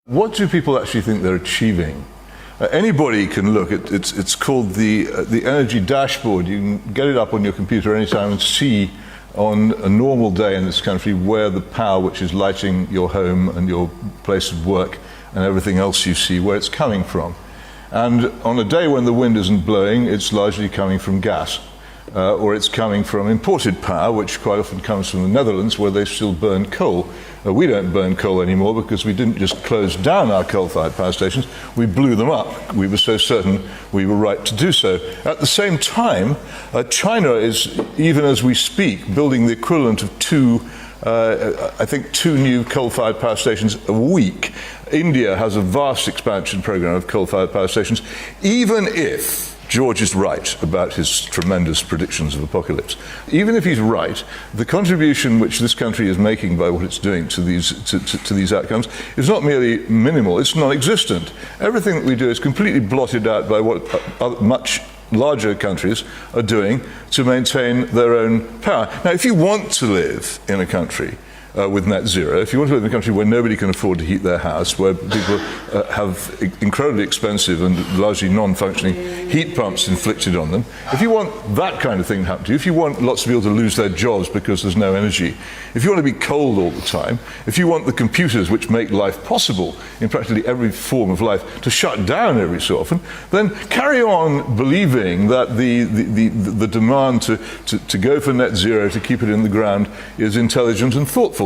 What do people actually think they're achieving? Anybody can look at it's called the energy dashboard. You can get it up on your computer anytime and see on a normal day in this country where the power which is lighting your home and your place of work and everything else you see, where it's coming from. And on a day when the wind isn't blowing, it's largely coming from gas. Or it's coming from imported power, which quite often comes from the Netherlands, where they still burn coal. We don't burn coal anymore because we didn't just close down our coal-fired power stations, we blew them up. We were so certain we were right to do so. At the same time, China is, even as we speak, building the equivalent of two new coal-fired power stations a week. India has a vast expansion program of coal-fired power stations, even if George is right about his tremendous predictions of apocalypse. Even if he's right, the contribution which this country is making by what it's doing to these outcomes is not merely minimal, it's non-existent. Everything that we do is completely blotted out by what much larger countries are doing to maintain their own power. Now, if you want to live in a country with net zero, if you want to live in a country where nobody can afford to heat their house, where people have incredibly expensive and largely non-functioning heat pumps inflicted on them, if you want that kind of thing to happen to you, if you want lots of people to lose their jobs because there's no energy, if you want to be cold all the time, if you want the computers which make life possible in practically every form of life to shut down every so often, then carry on believing that the demand to go for net zero, to keep it in the ground, is intelligent and thoughtful.